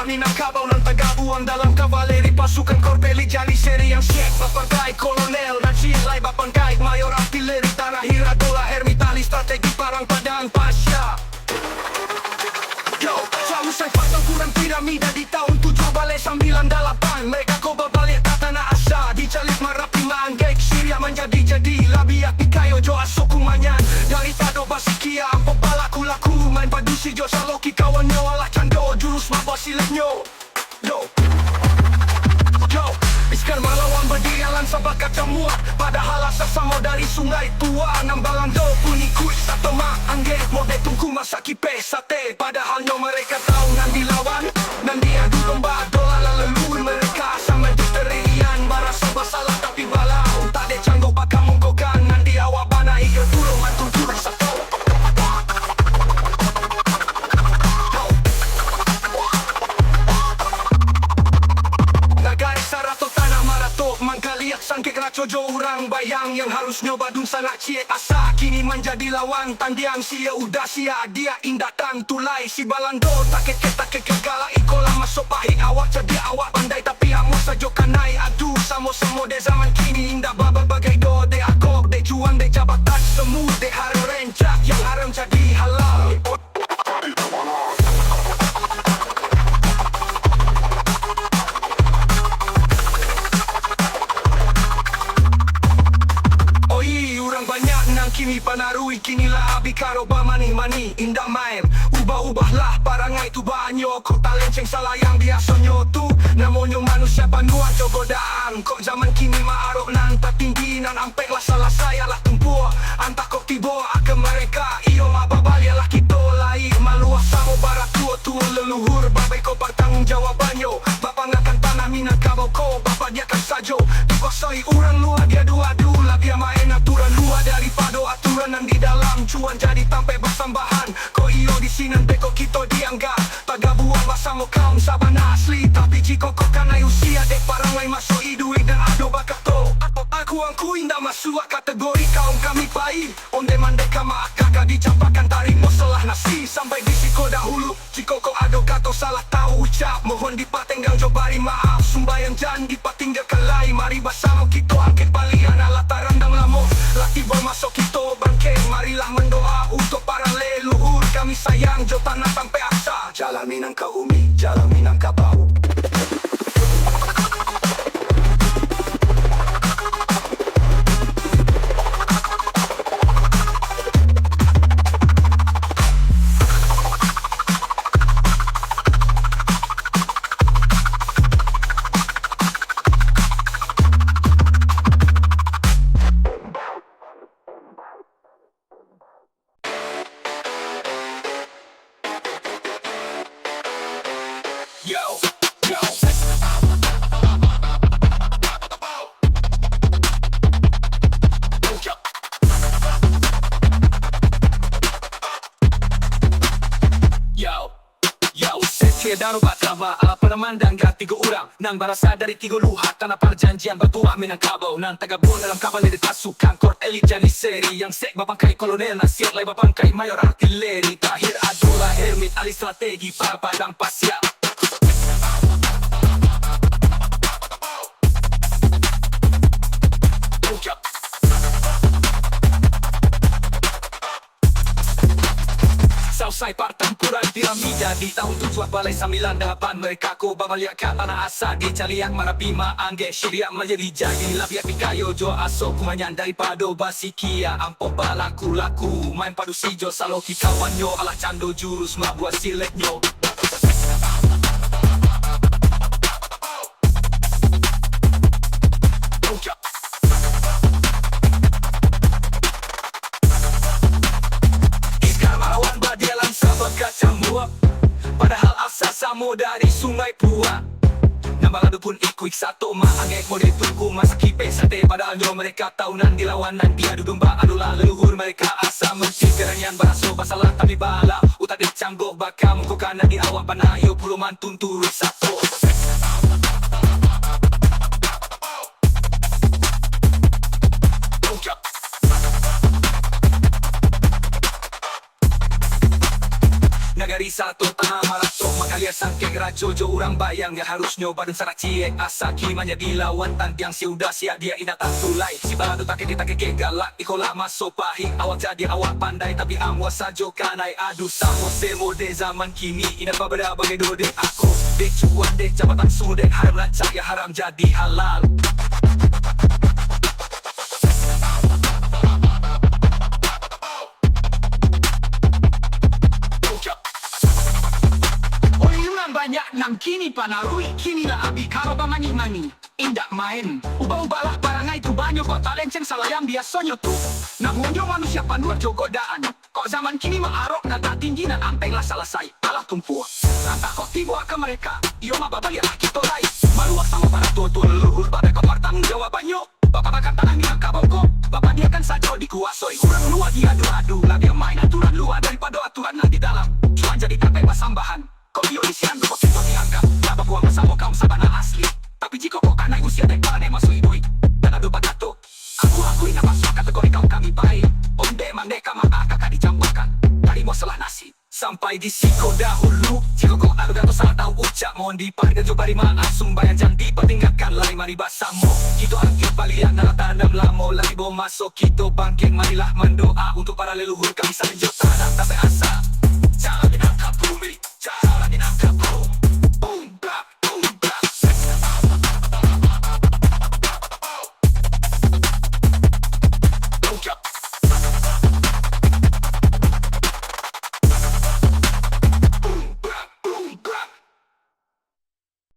Minangkabau ng tagabuan dalam kavaleri pasukan Corbeli Jaliseri yang siap Bapanggay kolonel dan silay bapanggay mayor artileri tanah hiradola ermitali strategi parang padang pasya. Yo, selalu saya pasang kurang piramida di tahun 7 balai 98. Mereka coba balik ke tanah asa di Jalif Marapi Manggek Syria menjadi labiak di kayo jo asok kumanyan dari tado basikia ampo palaku laku main padusi jo saloki kawan nyo alah cando jurus mabasilet nyo. Yo, iskan malawan berdialan sebakat semua padahal asa sama dari sungai tua Nambalando punikui satu maangge mode tungku masa kipe sate padahal nyo mereka tahu nanti lawan nanti adu domba dola leluhur mereka sama diterian barasa basalah tapi balau tak de canggo pakam mungkokan nanti awak bana hingga turun mantul turun satu. Mangkaliak sangkik racojo orang bayang yang harus nyoba dun sana cie asa kini menjadi lawan tandiang sia udah sia dia indatan tulai si balando taket kegala ikola masuk pahi awak jadi awak pandai tapi amo sajo kanai adu samo de zaman kini indah baba bagai do de akok de juang de jabatan semu de haram rencak yang haram jadi halal. Kini panarui kinilah abi karo ba mani indah main ubah-ubahlah parangai tu banyo kok talenceng salah yang biasa nyotu namonyo manusia panua godaan kok zaman kini maarok nan tatingginan ampek lah salah saya lah tempua antak kok tibo ke mereka iyo mababalya lah kito lai maluah samo barat tua leluhur babai ko bertanggung jawabanyo bapak ngakan tanah Minangkabau ko bapak dia kan sajo dikosoi orang luar dia adu labia main aturan luar daripada aturan yang di dalam cuan jadi tampai bersambahan ko iyo di sini beko kito dianggap taga buang masa mo kaum sabana asli tapi jiko kok karena usia dek parang lain masuk idui dan ado bakato aku indah masuk kategori kaum kami pai onde mandeka maak kakak dicampakan tarik masalah nasi sampai di siko dahulu jiko kok ado kato salah tahu ucap mohon dipatenggang jobari maaf sumbayang jan dipatinggalkan lai mari bersama kito angket palian ala tarandang lamo laki bol masuk kito bangke marilah mendoa untuk para leluhur kami sayang jo tanah sampai asa jalan Minangkabau jalan Minangkabau. Dano batava penamandang tiga orang nang barasa dari tiga luhat tanah perjanjian bertuah Minangkabau nang tagabun dalam kavaleri pasukan Corbeli Jaliseri yang sek bapangkai kolonel nasihat lai bapangkai mayor artileri tahir adola hermit ali strategi para padang pasya. Sausai pertempuran piramida di tahun 7 balai 98 mereka ko babaliak ke tanah asa di Caliak Marapi Maangge Syria menjadi jadi labiak pikayo jo asok kumanyan daripada basikia ampo balaku laku main padu sijo saloki kawan nyo alah cando jurus mabuat silet nyo. Padahal asal samo dari sungai Pua Nambalando pun ikuik satu maangek mode tunggu masa kipe sate padahal nyo mereka tahu nan dilawan nanti adu domba adulah leluhur mereka asa mesti keranyan baraso basalah tapi bala utak dicanggo baka mengkokan di awak panayo puluman tunturi satu. Nagari satu tanah marato maka alias sangkeng rajojo urang bayang ya harusnya badan sarak ciek asa kilimanya dilawan tantiang si udah siap dia inatan tulai si balado take galak ikola masuk pahing awak jadi awak pandai tapi amwas sajo kanai aduh samo semode zaman kini ina babada bagai dode aku dek cuan dek jabatan sudek haram lancak ya haram jadi halal. Banyak nam kini panarui kini lah abi karo mani indak main ubah-ubahlah parangai tu banyo kok talenceng salayang biasanya tu namunyo manusia panduan jo godaan kok zaman kini maarok na tak tinggi na ampeng lah selesai alah tumpu rata kok tiba ke mereka iyo mababali ah kita lai maluak sama para tua-tua leluhur bapak kau tanggung jawabannya bapak bakar tanah minyak kabau kok bapak dia kan saja dikuasai kurang luar diadu-adu lagi main aturan luar daripada aturan nanti dalam cuan jadi tak bebas sambahan. Kau biolisian kau kita dianggap Laba buang bersama kaum sabana asli tapi jika kau kanai usia dan paranai masuk idui dan ada batato aku akui nak masuk kategori kaum kami baik onde maneka maka kakak dicampurkan dari masalah nasi sampai di siko dahulu jika kau ada gato salah tahu ucap mohon dipanggil jobari maaf sumbayan jangan dipertinggalkan lari mari basamo kita angkut balian nara tanam lamo lagi bom masuk kita bangkit marilah mendoa untuk para leluhur kami saling tanah tapi asa jangan dinangkap bumi jangan dinangkap bumi